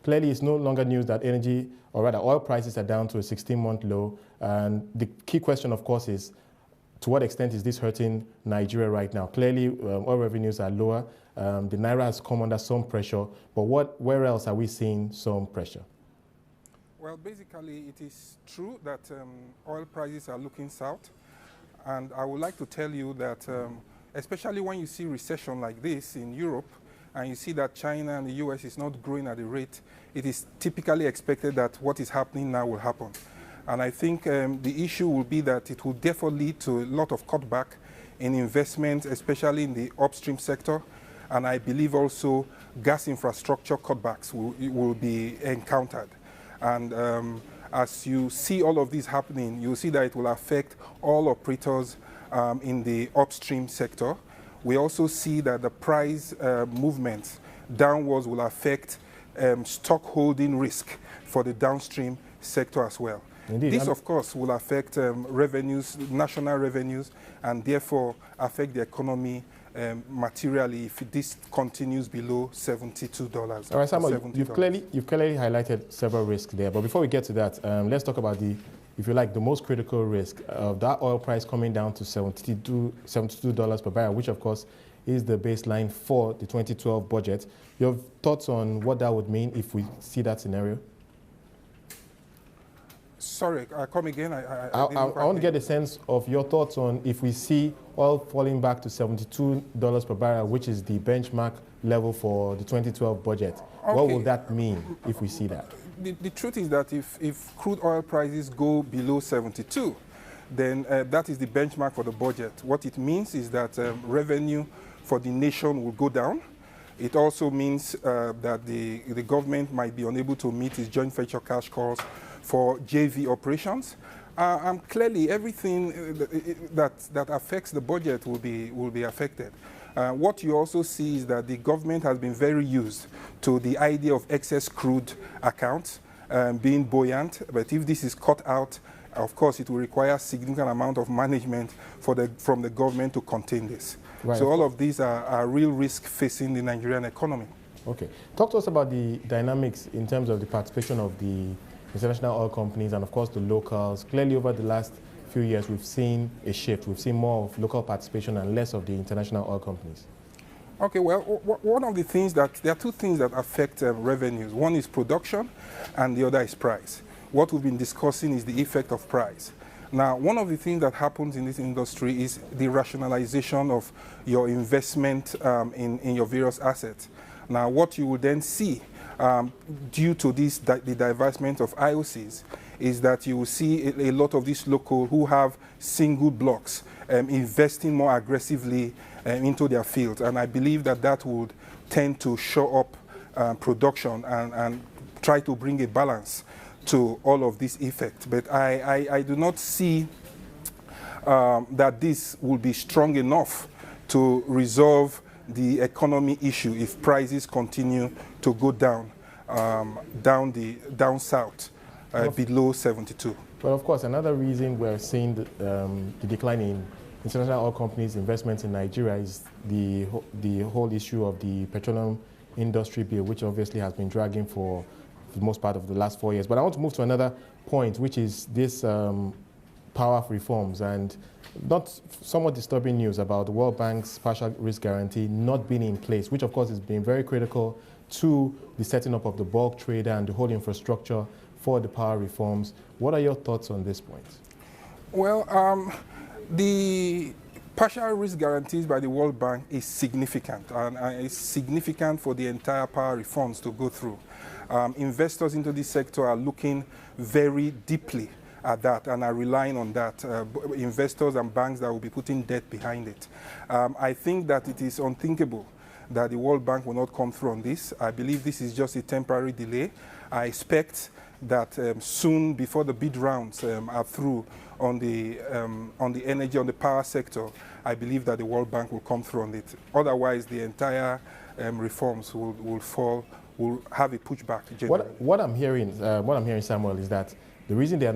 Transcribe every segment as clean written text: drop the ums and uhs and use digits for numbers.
clearly it's no longer news that energy, or rather oil prices are down to a 16-month low. And the key question, of course, is to what extent is this hurting Nigeria right now? Clearly, oil revenues are lower. The Naira has come under some pressure, but where else are we seeing some pressure? Well, basically, it is true that oil prices are looking south. And I would like to tell you that, especially when you see recession like this in Europe, and you see that China and the US is not growing at the rate, it is typically expected that what is happening now will happen. And I think the issue will be that it will therefore lead to a lot of cutback in investment, especially in the upstream sector. And I believe also gas infrastructure cutbacks will be encountered. And as you see all of this happening, you'll see that it will affect all operators in the upstream sector. We also see that the price movements downwards will affect stock holding risk for the downstream sector as well. Indeed. This, of course, will affect revenues, national revenues, and therefore affect the economy materially if this continues below $72. All right, Samuel, you've clearly highlighted several risks there. But before we get to that, let's talk about if you like, the most critical risk of that oil price coming down to $72 per barrel, which of course is the baseline for the 2012 budget. Your thoughts on what that would mean if we see that scenario? Sorry, come again. I want to get a sense of your thoughts on if we see oil falling back to $72 per barrel, which is the benchmark level for the 2012 budget. Okay. What will that mean if we see that? The truth is that if crude oil prices go below 72, then that is the benchmark for the budget. What it means is that revenue for the nation will go down. It also means that the government might be unable to meet its joint venture cash calls for JV operations. Clearly, everything that affects the budget will be affected. What you also see is that the government has been very used to the idea of excess crude accounts being buoyant, but if this is cut out, of course, it will require a significant amount of management from the government to contain this. Right. So all of these are real risks facing the Nigerian economy. Okay. Talk to us about the dynamics in terms of the participation of the international oil companies and, of course, the locals. Clearly, over the last few years, we've seen a shift. We've seen more of local participation and less of the international oil companies. Okay, well, one of the things there are two things that affect revenues. One is production, and the other is price. What we've been discussing is the effect of price. Now, one of the things that happens in this industry is the rationalization of your investment in your various assets. Now, what you will then see due to the divestment of IOCs is that you will see a lot of these local who have single blocks investing more aggressively into their fields. And I believe that would tend to show up production and try to bring a balance to all of this effect. But I do not see that this will be strong enough to resolve the economy issue if prices continue to go down south below 72. Well, of course, another reason we're seeing the decline in international oil companies' investments in Nigeria is the whole issue of the petroleum industry bill, which obviously has been dragging for the most part of the last 4 years. But I want to move to another point, which is this power reforms and somewhat disturbing news about the World Bank's partial risk guarantee not being in place, which of course has been very critical to the setting up of the bulk trader and the whole infrastructure for the power reforms. What are your thoughts on this point? Well, the partial risk guarantees by the World Bank is significant, and it's significant for the entire power reforms to go through. Investors into this sector are looking very deeply at that and are relying on that. Investors and banks that will be putting debt behind it. I think that it is unthinkable that the World Bank will not come through on this. I believe this is just a temporary delay. I expect that soon, before the bid rounds are through on the energy, on the power sector, I believe that the World Bank will come through on it. Otherwise, the entire reforms will have a pushback. What I'm hearing, Samuel, is that the reason they're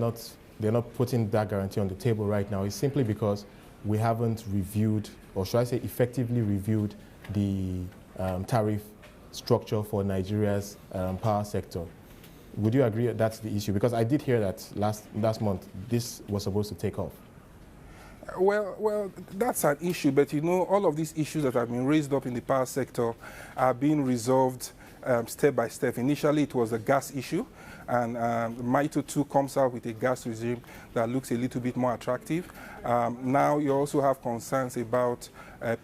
not putting that guarantee on the table right now is simply because we haven't reviewed, or should I say effectively reviewed, the tariff structure for Nigeria's power sector. Would you agree that that's the issue? Because I did hear that last month this was supposed to take off. Well, that's an issue, but you know, all of these issues that have been raised up in the power sector are being resolved step by step. Initially, it was a gas issue, and MITO 2 comes out with a gas regime that looks a little bit more attractive. Now you also have concerns about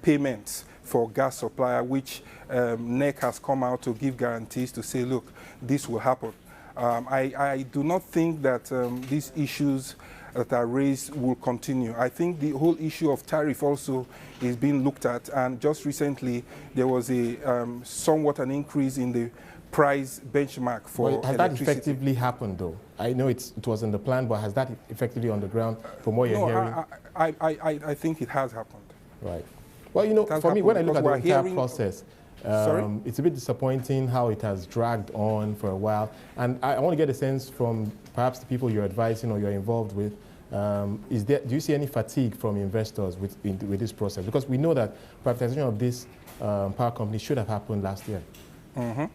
payments for gas supplier, which NEC has come out to give guarantees to say, look, this will happen. I do not think that these issues that are raised will continue. I think the whole issue of tariff also is being looked at, and just recently there was a somewhat an increase in the price benchmark for has that effectively happened, though? I know it was in the plan, but has that effectively on the ground from what you're hearing? I think it has happened. Right. Well, you know, for me, when I look at the entire process, it's a bit disappointing how it has dragged on for a while. And I want to get a sense from perhaps the people you're advising or you're involved with. Do you see any fatigue from investors with this process? Because we know that privatization of this power company should have happened last year. Mm-hmm.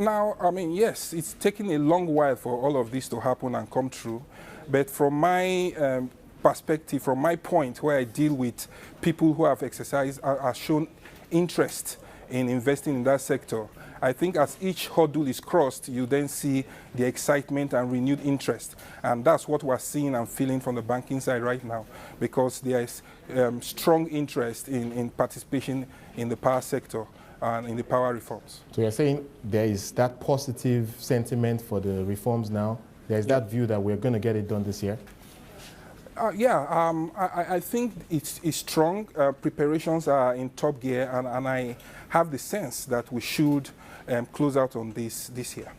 Now, I mean, yes, it's taken a long while for all of this to happen and come true. But from my perspective, from my point where I deal with people who have exercised, are shown interest in investing in that sector, I think as each hurdle is crossed, you then see the excitement and renewed interest. And that's what we're seeing and feeling from the banking side right now, because there is strong interest in participation in the power sector and in the power reforms. So you're saying there is that positive sentiment for the reforms now? There's that view that we're going to get it done this year? I think it's strong. Preparations are in top gear, and I have the sense that we should close out on this year.